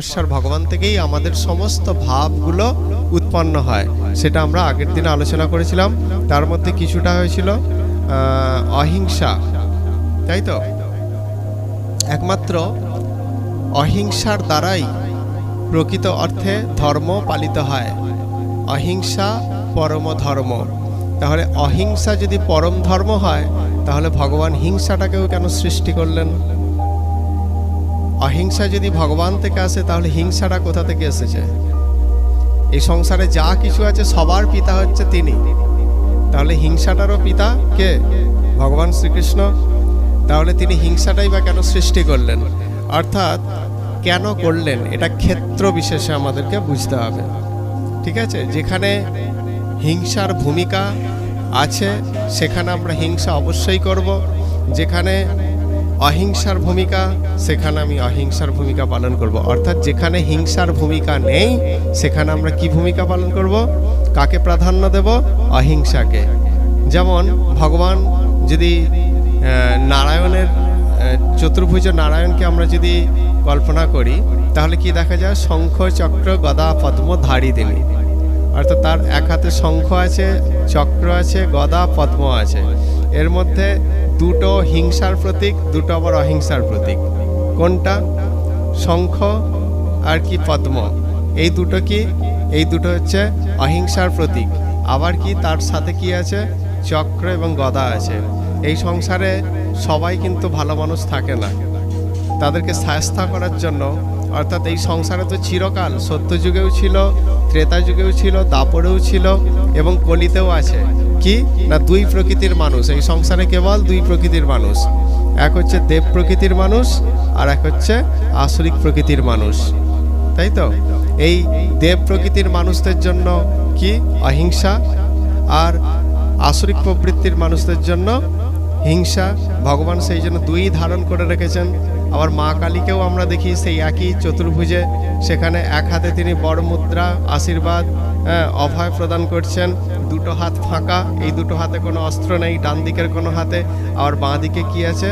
ঈশ্বর ভগবান থেকেই আমাদের সমস্ত ভাবগুলো উৎপন্ন হয়, সেটা আমরা আগের দিন আলোচনা করেছিলাম। তার মধ্যে কিছুটা হয়েছিল অহিংসা, তাই তো? একমাত্র অহিংসার দ্বারাই প্রকৃত অর্থে ধর্ম পালিত হয়। অহিংসা পরম ধর্ম। তাহলে অহিংসা যদি পরম ধর্ম হয়, তাহলে ভগবান হিংসাটাকেও কেন সৃষ্টি করলেন? অহিংসা যদি ভগবান থেকে আসে, তাহলে হিংসাটা কোথা থেকে এসেছে? এই সংসারে যা কিছু আছে সবার পিতা হচ্ছে তিনি, তাহলে হিংসাটারও পিতা কে? ভগবান শ্রীকৃষ্ণ। তাহলে তিনি হিংসাটাই বা কেন সৃষ্টি করলেন? অর্থাৎ কেন করলেন, এটা ক্ষেত্র বিশেষে আমাদেরকে বুঝতে হবে। ঠিক আছে, যেখানে হিংসার ভূমিকা আছে সেখানে আমরা হিংসা অবশ্যই করব। যেখানে অহিংসার ভূমিকা, সেখানে আমি অহিংসার ভূমিকা পালন করব। অর্থাৎ যেখানে হিংসার ভূমিকা নেই সেখানে আমরা কি ভূমিকা পালন করব? কাকে প্রাধান্য দেব? অহিংসাকে। যেমন ভগবান যদি নারায়ণের চতুর্ভুজ নারায়ণকে আমরা যদি কল্পনা করি, তাহলে কি দেখা যায়? শঙ্খ চক্র গদা পদ্ম ধারী তিনি। অর্থাৎ তার এক হাতে শঙ্খ আছে, চক্র আছে, গদা পদ্ম আছে। এর মধ্যে দুটো হিংসার প্রতীক, দুটো আবার অহিংসার প্রতীক। কোনটা? শঙ্খ আর কি পদ্ম, এই দুটো কি? এই দুটো হচ্ছে অহিংসার প্রতীক। আবার কি তার সাথে কি আছে? চক্র এবং গদা আছে। এই সংসারে সবাই কিন্তু ভালো মানুষ থাকে না, তাদেরকে শায়েস্তা করার জন্য। অর্থাৎ এই সংসারে তো চিরকাল সত্যযুগেও ছিল, ত্রেতা যুগেও ছিল, দাপরেও ছিল এবং কলিতেও আছে। কি না, দুই প্রকৃতির মানুষ এই সংসারে, কেবল দুই প্রকৃতির মানুষ। এক হচ্ছে দেব প্রকৃতির মানুষ, আর এক হচ্ছে আসরিক প্রকৃতির মানুষ, তাই তো? এই দেব প্রকৃতির মানুষদের জন্য কি? অহিংসা। আর আসরিক প্রবৃত্তির মানুষদের জন্য হিংসা। ভগবান সেই জন্য দুই ধারণ করে রেখেছেন। আবার মা কালীকেও আমরা দেখি সেই একই চতুর্ভুজে, সেখানে এক হাতে তিনি বড় মুদ্রা আশীর্বাদ অভয় প্রদান করছেন, দুটো হাত ফাঁকা, এই দুটো হাতে কোনো অস্ত্র নেই, ডান দিকের কোনো হাতে। আর বাঁ দিকে কি আছে?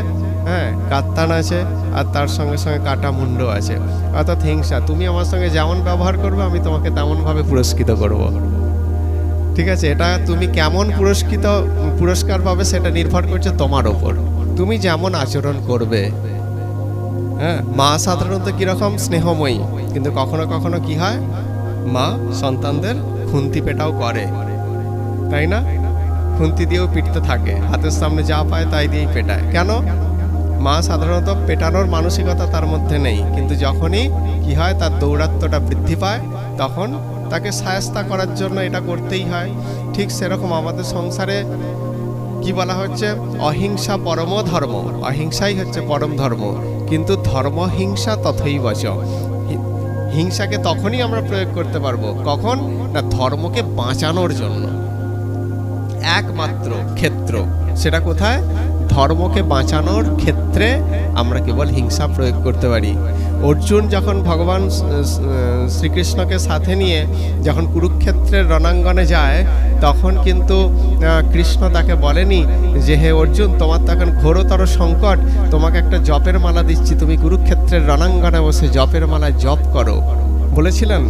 কাত্তান আছে, আর তার সঙ্গে সঙ্গে কাটা মুন্ড আছে। অর্থাৎ হিংসা। তুমি আমার সঙ্গে যেমন ব্যবহার করবে আমি তোমাকে তেমনভাবে পুরস্কৃত করব। ঠিক আছে, এটা তুমি কেমন পুরস্কার পাবে সেটা নির্ভর করছে তোমার ওপর, তুমি যেমন আচরণ করবে। মা সাধারণত কিরকম? স্নেহময়ী, কিন্তু কখনো কখনো কি হয়? মা সন্তানদের খুন্তি পেটাও করে, তাই না? খুন্তি দিয়েও পিটতে থাকে, হাতের সামনে যা পায় তাই দিয়েই পেটায়। কেন? মা সাধারণত পেটানোর মানসিকতা তার মধ্যে নেই, কিন্তু যখনই কি হয়, তার দৌরাত্ম্যটা বৃদ্ধি পায়, তখন তাকে শায়েস্তা করার জন্য এটা করতেই হয়। ঠিক সেরকম আমাদের সংসারে কি বলা হচ্ছে? অহিংসা পরম ধর্ম। অহিংসাই হচ্ছে পরম ধর্ম, কিন্তু ধর্ম হিংসা তথৈব চ। হিংসাকে তখনই আমরা প্রয়োগ করতে পারবো কখন? না, ধর্মকে বাঁচানোর জন্য। একমাত্র ক্ষেত্র সেটা কোথায়? ধর্মকে বাঁচানোর ক্ষেত্রে আমরা কেবল হিংসা প্রয়োগ করতে পারি। অর্জুন যখন ভগবান শ্রীকৃষ্ণকে সাথে নিয়ে যখন কুরুক্ষেত্রের রণাঙ্গনে যায়, তখন কিন্তু কৃষ্ণ তাকে বলেনি যে হে অর্জুন, তোমার তো এখন ঘোরতর সংকট, তোমাকে একটা জপের মালা দিচ্ছি, তুমি কুরুক্ষেত্রের রণাঙ্গনে বসে জপের মালা জপ করো। বলেছিলেন?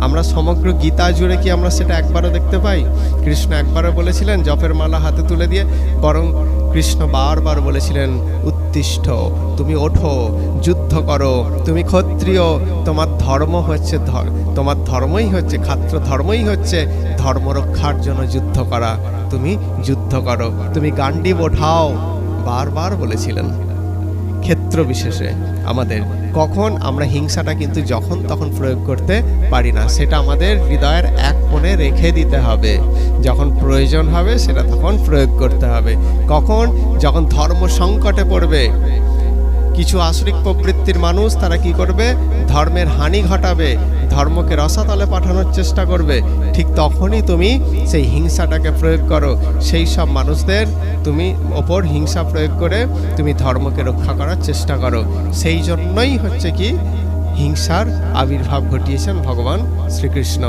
আমরা সমগ্র গীতা জুড়ে কি আমরা সেটা একবারও দেখতে পাই? কৃষ্ণ একবারও বলেছিলেন জপের মালা হাতে তুলে দিয়ে? বরং কৃষ্ণ বারবার বলেছিলেন, উত্তিষ্ঠ, তুমি ওঠো, যুদ্ধ করো, তুমি ক্ষত্রিয়, তোমার ধর্ম হচ্ছে তোমার ধর্মই হচ্ছে ক্ষাত্র ধর্মই হচ্ছে ধর্ম রক্ষার জন্য যুদ্ধ করা। তুমি যুদ্ধ করো, তুমি গান্ডীব ওঠাও, বারবার বলেছিলেন। ক্ষেত্র বিশেষে আমাদের কখন আমরা হিংসাটা কিন্তু যখন তখন প্রয়োগ করতে পারি না, সেটা আমাদের হৃদয়ের এক কোণে রেখে দিতে হবে। যখন প্রয়োজন হবে সেটা তখন প্রয়োগ করতে হবে। কখন? যখন ধর্ম সংকটে পড়বে। কিছু আসরিক প্রবৃত্তির মানুষ তারা কি করবে? ধর্মের হানি ঘটাবে, ধর্মকে রসাতলে পাঠানোর চেষ্টা করবে। ঠিক তখনই তুমি সেই হিংসাটাকে প্রয়োগ করো, সেই সব মানুষদের তুমি ওপর হিংসা প্রয়োগ করে তুমি ধর্মকে রক্ষা করার চেষ্টা করো। সেই জন্যই হচ্ছে কি হিংসার আবির্ভাব ঘটিয়েছেন ভগবান শ্রীকৃষ্ণ।